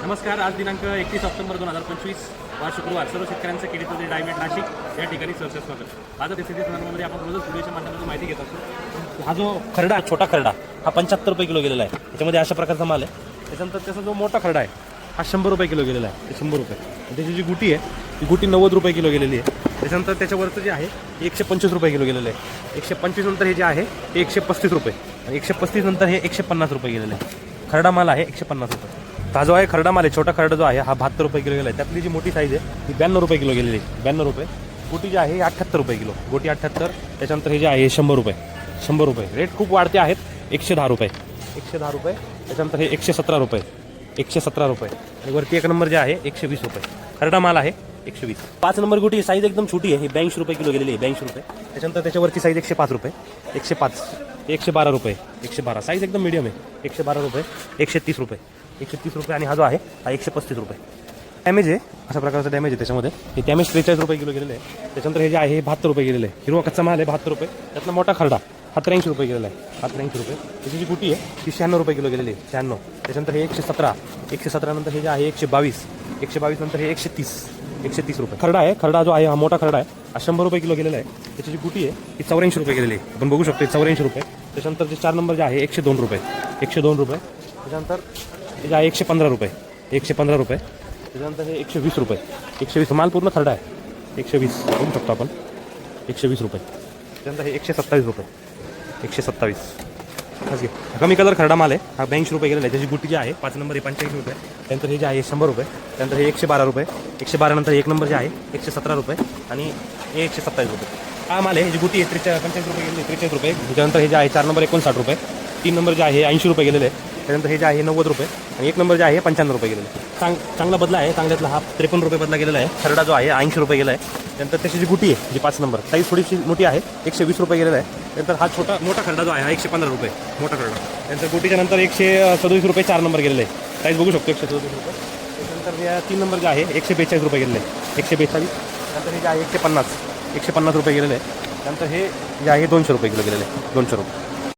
नमस्कार. आज दिनांक 31 ऑक्टोबर 2025 वार शुक्रवार. सर्व शेतकऱ्यांचं केडीचं डायमेंट नाशिक या ठिकाणी सहर्ष स्वागत. आज एसीडी मध्ये आपण रोजच व्हिडिओच्या माध्यमातून माहिती घेत असतो. हा जो खरडा, छोटा खरडा, हा 75 रुपये किलो गेलेला आहे. त्याच्यामध्ये अशा प्रकारचा माल आहे. त्याच्यानंतर त्याचा जो मोठा खरडा आहे हा 100 रुपये किलो गेलेला आहे. ते 100 रुपये. त्याची जी गुटी आहे ती गुटी 90 रुपये किलो गेलेली आहे. त्याच्यानंतर त्याच्यावरचं जे आहे 125 रुपये किलो गेलेलं आहे. 125 नंतर हे जे आहे ते 135 रुपये आणि 135 नंतर हे 150 रुपये गेलेलं आहे. खरडा माल आहे 150 रुपये. हा जो आहे खरडा माल आहे, छोटा खरडा जो आहे हा 72 रुपये किलो गेला आहे. त्यातली जी मोठी साईज आहे ती 92 रुपये किलो गेलेली आहे. 92 रुपये. गोटी जी आहे 78 रुपये किलो. गोटी 78. त्याच्यानंतर हे जे आहे 100 रुपये. 100 रुपये. रेट खूप वाढते आहेत. 110 रुपये. 110 रुपये. त्याच्यानंतर हे 117 रुपये. 117 रुपये. आणि वरती एक नंबर जे आहे 120 रुपये. खरडा माल आहे 120. 5 नंबर गुटी साईज एकदम छोटी आहे. ही 82 रुपये किलो गेलेली आहे. 82 रुपये. त्याच्यानंतर त्याच्यावरची साईज 105 रुपये. 105. 112 रुपये. 112. साईज एकदम मीडियम आहे. 112 रुपये. 130 रुपये. 130 रुपये. आणि हा जो आहे हा 135 रुपये. डॅमेज आहे, अशा प्रकारचं डॅमेज आहे त्याच्यामध्ये. हे डॅमेज 43 रुपये किलो गेलेलं आहे. त्याच्यानंतर हे जे आहे हे 72 रुपये गेलेलं आहे. हिरवा कच्चा माल आहे 72 रुपये. त्यातला मोठा खरडा हा 83 रुपये गेलेला आहे. हा 83 रुपये. त्याची जी गुटी आहे ती 96 रुपये किलो गेलेली आहे. 96. त्याच्यानंतर हे 117. 117 नंतर हे जे आहे 122. 122 नंतर हे 130 रुपये. खरडा आहे. खरडा जो आहे हा मोठा खरडा आहे. हा 100 रुपये किलो गेलेला आहे. त्याची जी गुटी आहे ती 84 रुपये गेलेली आहे. आपण बघू शकतो 84 रुपये. त्याच्यानंतर जे 4 नंबर जे आहे 102 रुपये. 102 रुपये. त्याच्यानंतर हे जे आहे 115 रुपये. 115 रुपये. त्याच्यानंतर हे 120 रुपये. 120. माल पूर्ण खरडा आहे. 120 बघू शकतो आपण. 120 रुपये. त्यानंतर हे 127 रुपये. 127. कमी कलर खरडा माल आहे. हा 82 रुपये गेलेला आहे. त्याची गुटी जी आहे 5 नंबर हे 85 रुपये. त्यानंतर हे जे आहे 100 रुपये. त्यानंतर हे 112 रुपये. 112 नंतर एक नंबर जे आहे 117 रुपये आणि हे 127 रुपये. हा माल आहे. ही गुटी आहे 45 रुपये गेलेली. 43 रुपये. त्याच्यानंतर हे जे आहे 4 नंबर 59 रुपये. 3 नंबर जे आहे 80 रुपये गेलेले आहे. त्यानंतर हे जे आहे 90 रुपये आणि एक नंबर जे आहे 95 रुपये गेलेलं आहे. चांगला बदला आहे. चांगल्यातला हा 53 रुपये बदला गेलेला आहे. खरडा जो आहे 80 रुपये गेला आहे. त्यानंतर त्याची जी गुटी आहे जी 5 नंबर साईज थोडीशी मोठी आहे 120 रुपये गेलेला आहे. त्यानंतर हा मोठा खरडा जो आहे हा 115 रुपये मोठा खरडा. त्यानंतर गुटीच्या नंतर 137 रुपये 4 नंबर गेलेले आहे. साईज बघू शकतो 137 रुपये. त्यानंतर या 3 नंबर जे आहे 142 रुपये गेलेले आहे. 142. त्यानंतर हे जे आहे 150 रुपये गेलेले आहे. त्यानंतर हे जे आहे 200 रुपये किलो गेलेले आहे. 200 रुपये.